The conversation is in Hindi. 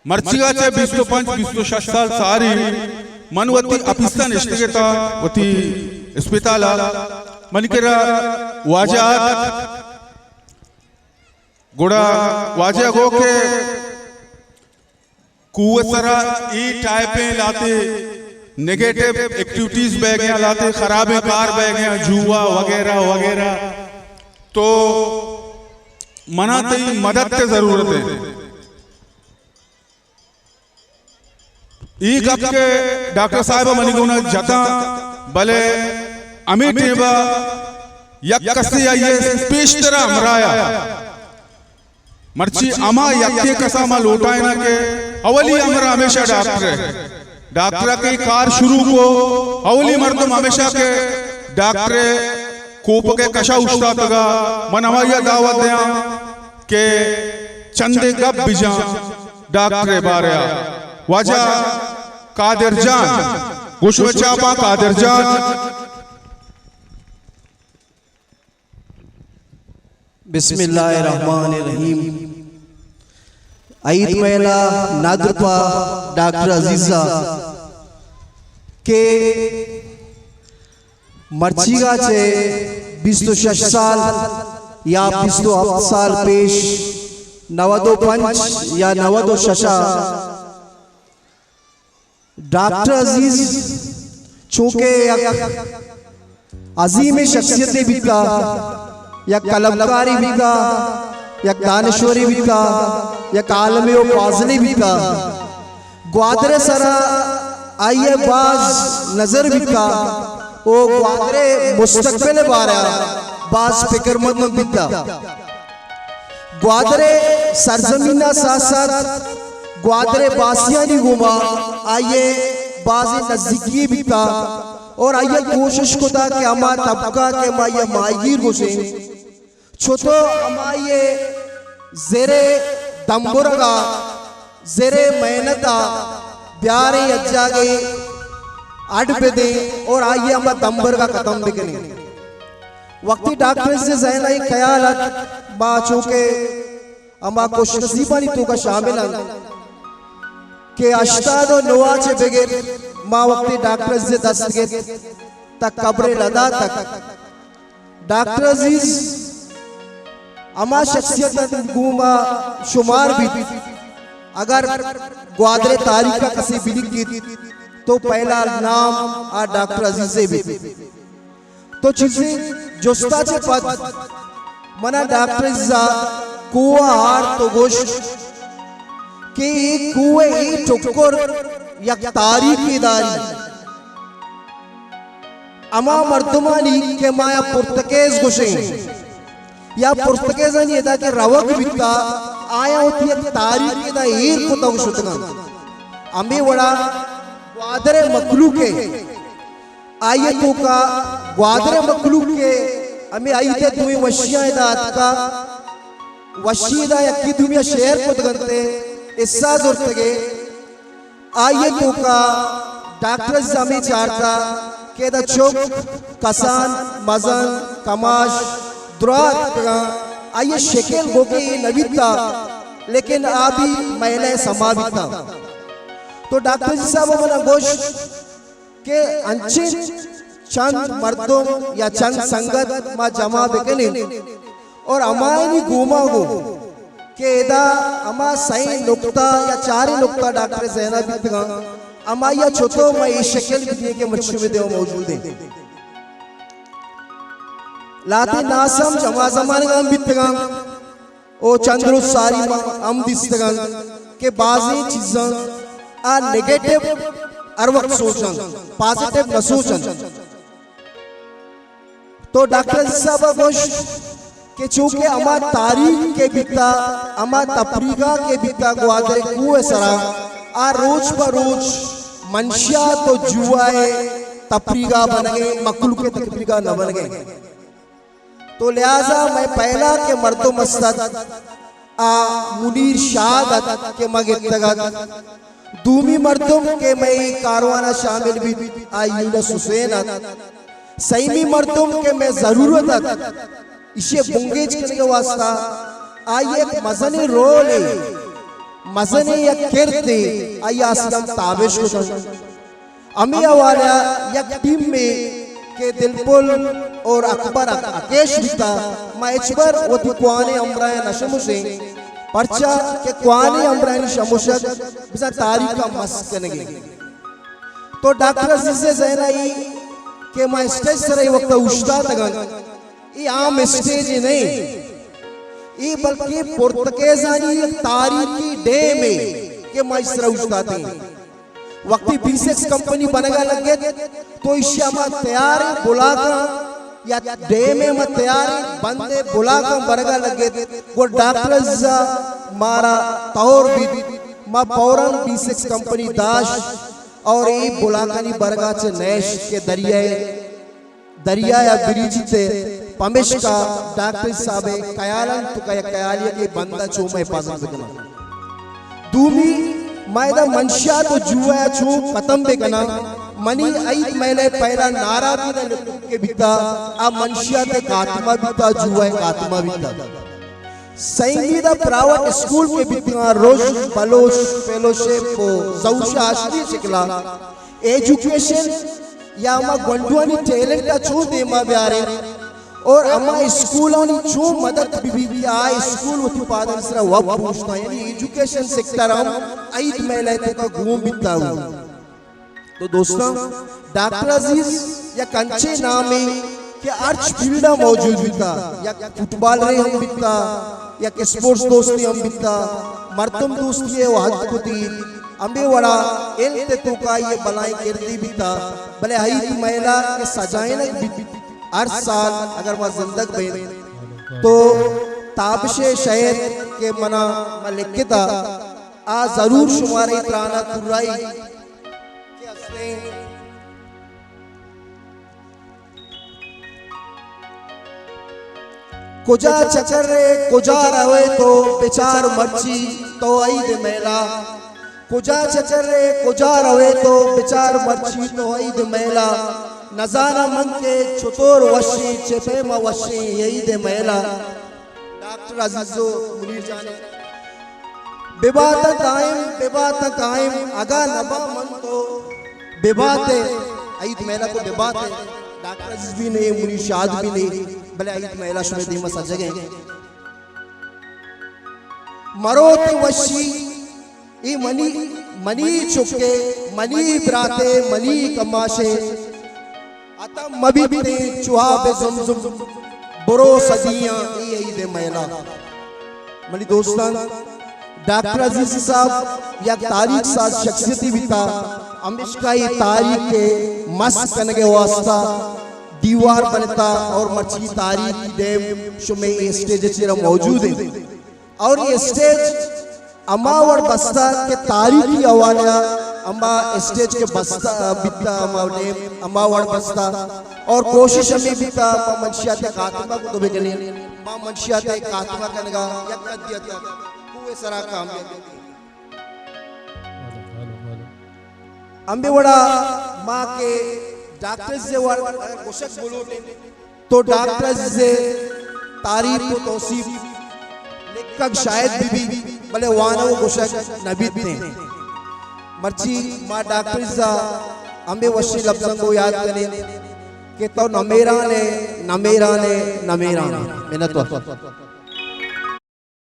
मर्चिगाचे 25-26 साल सारी मनवती अपिस्तान इष्टिगेता वती इस्पिताला मनिकेरा वाजात गोड़ा वाजा गो के कुवसरा ई टाइपें लाते नेगेटिव एक्टिविटीज बह गया लाते खराबे कार बह गया जुआ वगैरह वगैरह तो मनाते ही मदद की जरूरत है। ई कब के डॉक्टर साहब मनिगुना जता भले अमित नेबा यक्कसी आइए पेशतरा हमराया मर्ची अमा यक्के कसा मा लोटाए ना के अवली हमरा हमेशा डॉक्टर के कार शुरू को अवली मर्दम हमेशा के डॉक्टर कोप के कशा उस्ता तगा मन हमारी दावत दिया के चंदे गब बिजा डॉक्टर बारे वजह कादिर जान गुशव चापा कादिर जान बिस्मिल्लाहिर्रहमानिर्रहीम। ईद मेला नादरपा डॉक्टर अजीजा के मर्चिगा चे 26 साल या 28 साल पेश 95 या 96 डॉक्टर अजीज चूंकि अजीम शख्सियत भी का या कलमकारी भी का या दानश्वरी भी का या कालमे व फाजली भी का ग्वादरे सरा आइए बाज नजर भी का ओ ग्वादरे मुस्तकबिल बारा बाज फिक्रमंद भी का ग्वादरे सरजमीना साथ साथ ग्वादरे बासियां नहीं घूमा आइए बाजी नजदीकी भी का और आइए कोशिश को था कि हमारा तबका के माये मायगीर घुसे छोटो हमारे जेरे दम्बुरगा जेरे मेहनता प्यारे अज्जा के आठ पे दे और आइए हम दम्बर का खत्म बिकने वक्ती डॉक्टर से जहन आई ख्याल बाचों के हम खुश नसीबानी तो का शामिल के अश्तादो नवाचे बगैर माँ वक्ती डॉक्टर से दस्त के तक कब्रे लदा तक डॉक्टर अजीज अमा शख्सियत गुमा शुमार भी अगर ग्वादरे तारीख का कसी बिलिक की तो पहला नाम आ डॉक्टर अजीज से भी तो चीजें जोस्ता चे पद मना डॉक्टर अजीजा कुआ हार तो गोश कि कुए ही टुक्कर या तारीख की दारी अमा मर्दमानी के माया पुर्तकेज गोशे या पुर्तकेज नहीं था कि रवक बिकता आया होती है तारीख के दा एक को तव शुतना अम्बे वड़ा ग्वादरे मखलूक के आइए तो का ग्वादरे मखलूक के हमें आई थे तुम्हें वशिया दात का वशीदा या की तुम्हें शेर को गंते इस्सा जोरते के आइए तो का डॉक्टर जमी चारता के दा चौक कसान मजन कमाश दुरात आइए शेकेल गोके नबीता लेकिन आदि महिला समाविता तो डॉक्टर जी साहब मना गोश के अंचे चंद मर्दों या चंद संगत मा जमा बेकने और अमायनी घूमा गो के एदा अमा सही नुक्ता या चारे नुक्ता डॉक्टर जैना बितगा अमा या छोटो मा ये शक्ल बितने के मशहूर देव मौजूद है लाते नासम जमा जमाने का बितगा ओ चंद्रो सारी हम दिसगा के बाजी चीज़ां आ नेगेटिव अरवक सोचन पॉजिटिव न सोचन तो डॉक्टर साहब गोश के चूंकि अमा तारीख के बिता अमा तफरीगा के बिता ग्वादरे कुए सरा आ रोज पर रोज मंशिया तो जुआए तफरीगा बन गए मकलू के तफरीगा न बन गए तो लिहाजा मैं पहला के मर्दो मस्तद आ मुनीर शाहादत के मगे तगत दूमी मर्दों के मैं कारवाना शामिल भी आ यूनुस हुसैन सईमी मर्दों के मैं जरूरत इसे बुंगेज करने के वास्ता आइए एक मजनी रोल है मजने या किरते आया असलम ताबिश को अमी वाला एक टीम में के दिलपुल और अकबर अकेश बिता मैं इचबर वो तिक्वाने अमराय नशमुशे पर्चा के क्वाने अमराय नशमुशक बिसा तारीख का मस्क करेंगे तो डॉक्टर अजीज़ ज़ैनाई के मैं स्टेज सरे वक्त उश्ता तगन ये आम स्टेज नहीं ये बल्कि पुर्तगाली तारीखी डे में के मैं सरे उश्ता थे वक्ती B6 कंपनी बनेगा लगे तो इश्या में तैयार बुलाकर या डे में मत तैयार बंदे बुलाकर बनेगा लगे वो डॉक्टर मारा तौर भी माँ पौरन B6 कंपनी दाश और ये बुलाकानी बरगा से नैश के दरिया या ब्रिज से पमेश का डॉक्टर साहब कयालन तो कयालिया के बंदा चो में पासन करना दूमी मायदा मंशिया तो जुआ चो खत्म बे करना मनी आई मैंने पहला नारा भी के बिता आ मंशिया ते कातमा बिता जुआ कातमा बिता संगीता प्राइवेट स्कूल के बिता रोज बलोच फेलोशिप को जौशा आश्री शिकला एजुकेशन या अमा गंडुआनी टैलेंट का चो दे मा ब्यारे और अमा स्कूलों नी चो मदद भी आ स्कूल उत्पादन सरा वब पूछता यानी एजुकेशन सेक्टर हम आइट मेले तो घूम बिता हूँ तो दोस्तों डॉक्टर अजीज या कंचे नामे के अर्च फील्ड मौजूद बिता या फुटबॉल रे हम बिता या के स्पोर्ट्स दोस्ती हम बिता मर्तम दोस्ती है वहद कुती अम्बे वड़ा एल ते तो का ये बलाई किरदी बिता भले हई महिला के सजाए न हर साल अगर वह जिंदग बन तो ताबशे शहर के मना मलिकता आ जरूर शुमारे त्राना तुराई के असले कुजा चकर रे कुजा रवे तो बेचार मर्ची तो आई दे मेला कुजा चकर रे कुजा रवे तो बेचार मर्ची तो आई दे मेला नजारा मन के चतुर वशी चेपे म वशी यही दे मेला डॉक्टर अजीजो मुनीर जाने बेबात कायम अगा नबा मन तो बेबाते आई दे मेला को बेबाते डॉक्टर अजीज भी नहीं मुनीर शाद भी नहीं भले आई महिला शुमे दी मसा जगह मरोते वशी ई मनी चुके मनी ब्राते मनी कमाशे अतम मबीते चुहा बे ज़ुम बरो सदियां ई दे महिला मनी दोस्तान डॉक्टर अजीज साहब या तारीख साथ शख्सियती बिता अमिश्काई तारीख के मस्त करने के वास्ता दीवार बनता और मर्ची तारीख देव शुमे ये स्टेज चेरा मौजूद है और ये स्टेज अमावर बस्ता के तारीखी हवाला अम्मा स्टेज के बस्ता बिता अमावर बस्ता और कोशिश हमें बिता मंशिया ते कातमा को तो बेगले मां मंशिया ते कातमा कनगा यकदियत कुए सरा काम अंबे वड़ा मां के डॉक्टर से कोशक बोलो तो डॉक्टर से तारीफ को तौसीफ लेखक शायद भी भले वानो कोशक नबीत थे मर्ची माँ डॉक्टर सा अम्बे वशी लफ्ज़ों को याद करें कि तो नमेरा ने मेहनत